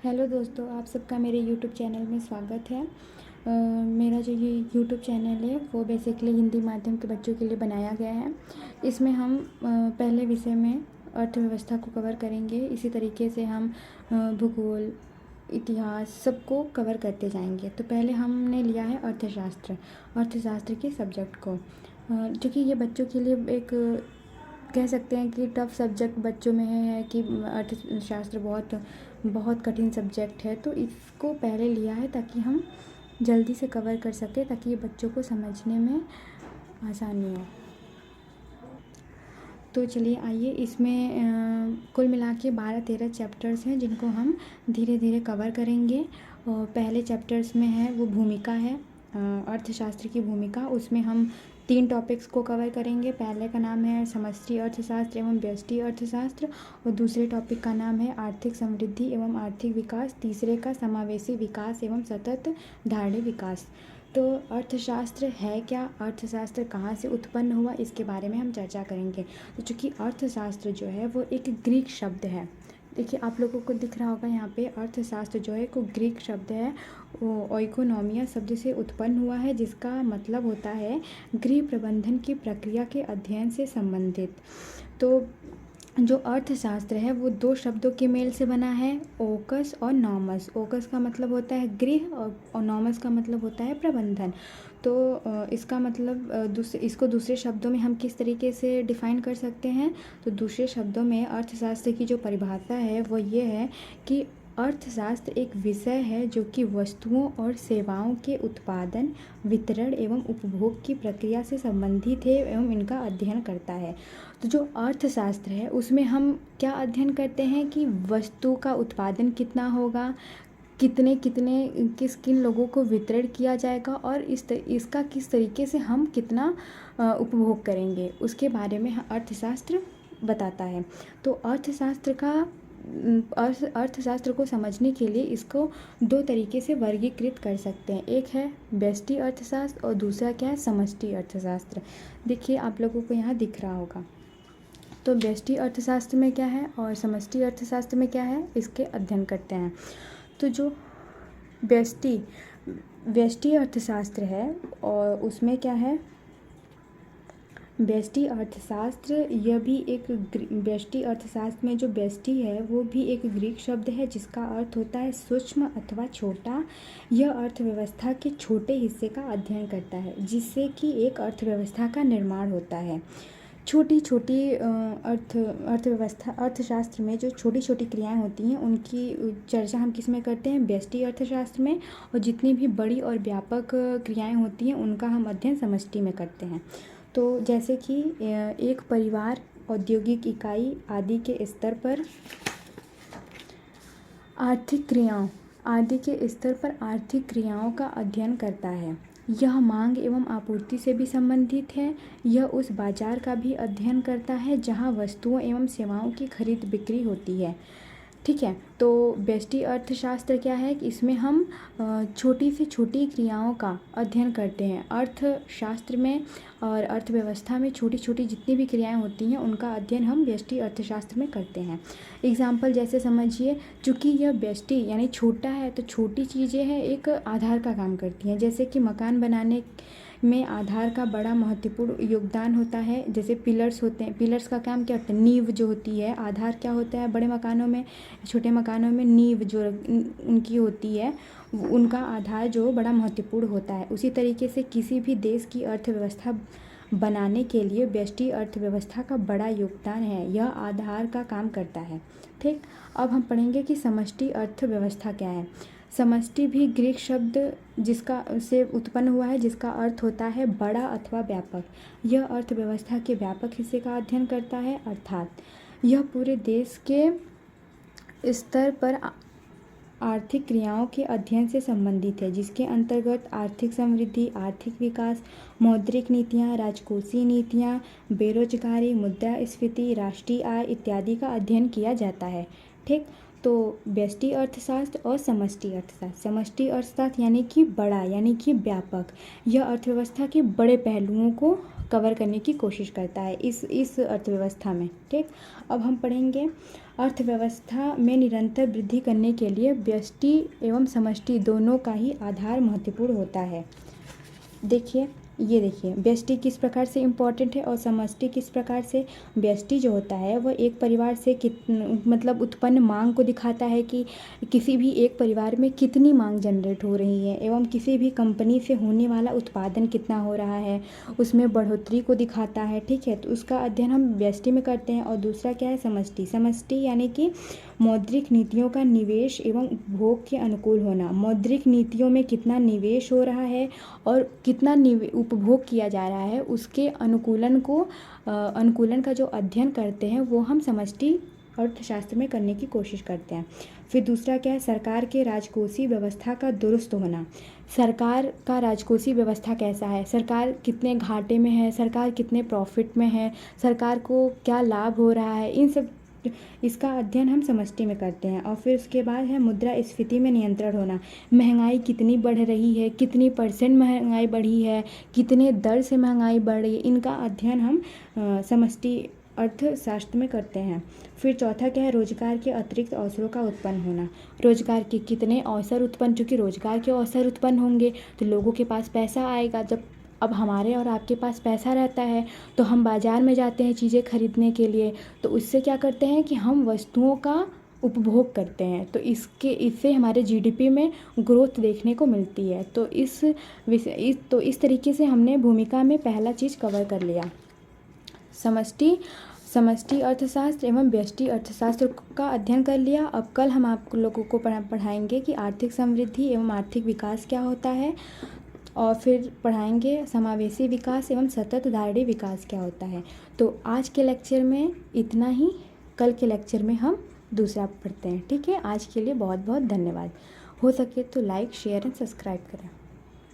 Hello दोस्तों, आप सबका मेरे यूट्यूब चैनल में स्वागत है। मेरा जो ये यूट्यूब चैनल है वो बेसिकली हिंदी माध्यम के बच्चों के लिए बनाया गया है। इसमें हम पहले विषय में अर्थव्यवस्था को कवर करेंगे। इसी तरीके से हम भूगोल, इतिहास सबको कवर करते जाएंगे। तो पहले हमने लिया है अर्थशास्त्र के सब्जेक्ट को, क्योंकि ये बच्चों के लिए एक कह सकते हैं कि टफ सब्जेक्ट बच्चों में है कि अर्थशास्त्र बहुत बहुत कठिन सब्जेक्ट है। तो इसको पहले लिया है ताकि हम जल्दी से कवर कर सकें, ताकि ये बच्चों को समझने में आसानी हो। तो चलिए आइए, इसमें कुल मिला के 12-13 चैप्टर्स हैं जिनको हम धीरे धीरे कवर करेंगे। और पहले चैप्टर्स में है वो भूमिका है, अर्थशास्त्र की भूमिका। उसमें हम 3 टॉपिक्स को कवर करेंगे। पहले का नाम है समष्टि अर्थशास्त्र एवं व्यष्टि अर्थशास्त्र, और दूसरे टॉपिक का नाम है आर्थिक समृद्धि एवं आर्थिक विकास। तीसरे का समावेशी विकास एवं सतत धारणीय विकास। तो अर्थशास्त्र है क्या, अर्थशास्त्र कहाँ से उत्पन्न हुआ, इसके बारे में हम चर्चा करेंगे। तो चूँकि अर्थशास्त्र जो है वो एक ग्रीक शब्द है। देखिए, आप लोगों को दिख रहा होगा यहाँ पे, अर्थशास्त्र जो है को ग्रीक शब्द है, वो ओइकोनोमिया शब्द से उत्पन्न हुआ है, जिसका मतलब होता है गृह प्रबंधन की प्रक्रिया के अध्ययन से संबंधित। तो जो अर्थशास्त्र है वो 2 शब्दों के मेल से बना है, ओकस और नॉमस। ओकस का मतलब होता है गृह और नॉमस का मतलब होता है प्रबंधन। तो इसका मतलब इसको दूसरे शब्दों में हम किस तरीके से डिफ़ाइन कर सकते हैं। तो दूसरे शब्दों में अर्थशास्त्र की जो परिभाषा है वो ये है कि अर्थशास्त्र एक विषय है जो कि वस्तुओं और सेवाओं के उत्पादन, वितरण एवं उपभोग की प्रक्रिया से संबंधित है एवं इनका अध्ययन करता है। तो जो अर्थशास्त्र है उसमें हम क्या अध्ययन करते हैं कि वस्तु का उत्पादन कितना होगा, किन लोगों को वितरण किया जाएगा, और इसका किस तरीके से हम कितना उपभोग करेंगे, उसके बारे में अर्थशास्त्र बताता है। तो अर्थशास्त्र को समझने के लिए इसको 2 तरीके से वर्गीकृत कर सकते हैं। एक है व्यष्टि अर्थशास्त्र और दूसरा क्या है, समष्टि अर्थशास्त्र। देखिए, आप लोगों को यहाँ दिख रहा होगा। तो व्यष्टि अर्थशास्त्र में क्या है और समष्टि अर्थशास्त्र में क्या है, इसके अध्ययन करते हैं। तो जो व्यष्टि अर्थशास्त्र है और उसमें क्या है, व्यष्टि अर्थशास्त्र, यह भी एक व्यष्टि अर्थशास्त्र में जो व्यष्टि है वो भी एक ग्रीक शब्द है जिसका अर्थ होता है सूक्ष्म अथवा छोटा। यह अर्थव्यवस्था के छोटे हिस्से का अध्ययन करता है जिससे कि एक अर्थव्यवस्था का निर्माण होता है। छोटी छोटी अर्थशास्त्र में जो छोटी छोटी क्रियाएं होती हैं उनकी चर्चा हम किस में करते हैं, व्यष्टि अर्थशास्त्र में। और जितनी भी बड़ी और व्यापक क्रियाएं होती हैं उनका हम अध्ययन समष्टि में करते हैं। तो जैसे कि एक परिवार, औद्योगिक इकाई आदि के स्तर पर आर्थिक क्रियाओं का अध्ययन करता है। यह मांग एवं आपूर्ति से भी संबंधित है। यह उस बाजार का भी अध्ययन करता है जहां वस्तुओं एवं सेवाओं की खरीद बिक्री होती है। ठीक है, तो व्यष्टि अर्थशास्त्र क्या है कि इसमें हम छोटी से छोटी क्रियाओं का अध्ययन करते हैं। अर्थशास्त्र में और अर्थव्यवस्था में छोटी छोटी जितनी भी क्रियाएं होती हैं उनका अध्ययन हम व्यष्टि अर्थशास्त्र में करते हैं। एग्जाम्पल जैसे समझिए, चूँकि यह व्यष्टि यानी छोटा है तो छोटी चीज़ें हैं एक आधार का काम करती हैं। जैसे कि मकान बनाने में आधार का बड़ा महत्वपूर्ण योगदान होता है। जैसे पिलर्स होते हैं, पिलर्स का काम क्या होता है, नींव जो होती है। आधार क्या होता है, बड़े मकानों में, छोटे मकानों में नींव जो उनकी होती है, उनका आधार जो बड़ा महत्वपूर्ण होता है। उसी तरीके से किसी भी देश की अर्थव्यवस्था बनाने के लिए व्यष्टि अर्थव्यवस्था का बड़ा योगदान है, यह आधार का काम करता है। ठीक, अब हम पढ़ेंगे कि समष्टि अर्थव्यवस्था क्या है। समष्टि भी ग्रीक शब्द जिसका से उत्पन्न हुआ है, जिसका अर्थ होता है बड़ा अथवा व्यापक। यह अर्थव्यवस्था के व्यापक हिस्से का अध्ययन करता है, अर्थात यह पूरे देश के स्तर पर आर्थिक क्रियाओं के अध्ययन से संबंधित है, जिसके अंतर्गत आर्थिक समृद्धि, आर्थिक विकास, मौद्रिक नीतियाँ, राजकोषीय नीतियाँ, बेरोजगारी, मुद्रास्फीति, राष्ट्रीय आय इत्यादि का अध्ययन किया जाता है। ठीक, तो व्यष्टि अर्थशास्त्र और समष्टि अर्थशास्त्र। समष्टि अर्थशास्त्र यानी कि बड़ा, यानी कि व्यापक। यह अर्थव्यवस्था के बड़े पहलुओं को कवर करने की कोशिश करता है इस अर्थव्यवस्था में। ठीक, अब हम पढ़ेंगे अर्थव्यवस्था में निरंतर वृद्धि करने के लिए व्यष्टि एवं समष्टि दोनों का ही आधार महत्वपूर्ण होता है। देखिए, ये देखिए व्यष्टि किस प्रकार से इम्पोर्टेंट है और समष्टि किस प्रकार से। व्यष्टि जो होता है वह एक परिवार से मतलब उत्पन्न मांग को दिखाता है कि किसी भी एक परिवार में कितनी मांग जनरेट हो रही है एवं किसी भी कंपनी से होने वाला उत्पादन कितना हो रहा है, उसमें बढ़ोतरी को दिखाता है। ठीक है, तो उसका अध्ययन हम व्यष्टि में करते हैं। और दूसरा क्या है, समष्टि। समष्टि यानी कि मौद्रिक नीतियों का निवेश एवं उपभोग के अनुकूल होना। मौद्रिक नीतियों में कितना निवेश हो रहा है और कितना उपभोग किया जा रहा है, उसके अनुकूलन का जो अध्ययन करते हैं वो हम समष्टि अर्थशास्त्र में करने की कोशिश करते हैं। फिर दूसरा क्या है, सरकार के राजकोषीय व्यवस्था का दुरुस्त होना। सरकार का राजकोषीय व्यवस्था कैसा है, सरकार कितने घाटे में है, सरकार कितने प्रॉफिट में है, सरकार को क्या लाभ हो रहा है, इन सब इसका अध्ययन हम समष्टि में करते हैं। और फिर उसके बाद है मुद्रास्फीति में नियंत्रण होना। महंगाई कितनी बढ़ रही है, कितनी % महंगाई बढ़ी है, कितने दर से महंगाई बढ़ रही है, इनका अध्ययन हम समष्टि अर्थशास्त्र में करते हैं। फिर चौथा क्या है, रोजगार के अतिरिक्त अवसरों का उत्पन्न होना। रोजगार के कितने अवसर उत्पन्न, चूँकि रोजगार के अवसर उत्पन्न होंगे तो लोगों के पास पैसा आएगा। जब अब हमारे और आपके पास पैसा रहता है तो हम बाज़ार में जाते हैं चीज़ें खरीदने के लिए, तो उससे क्या करते हैं कि हम वस्तुओं का उपभोग करते हैं, तो इससे हमारे जीडीपी में ग्रोथ देखने को मिलती है। तो इस तरीके से हमने भूमिका में पहला चीज़ कवर कर लिया, समष्टि अर्थशास्त्र एवं व्यष्टि अर्थशास्त्र का अध्ययन कर लिया। अब कल हम आप लोगों को पढ़ाएंगे कि आर्थिक समृद्धि एवं आर्थिक विकास क्या होता है, और फिर पढ़ाएंगे समावेशी विकास एवं सतत धारणीय विकास क्या होता है। तो आज के लेक्चर में इतना ही, कल के लेक्चर में हम दूसरा पढ़ते हैं। ठीक है, आज के लिए बहुत बहुत धन्यवाद। हो सके तो लाइक, शेयर एंड सब्सक्राइब करें।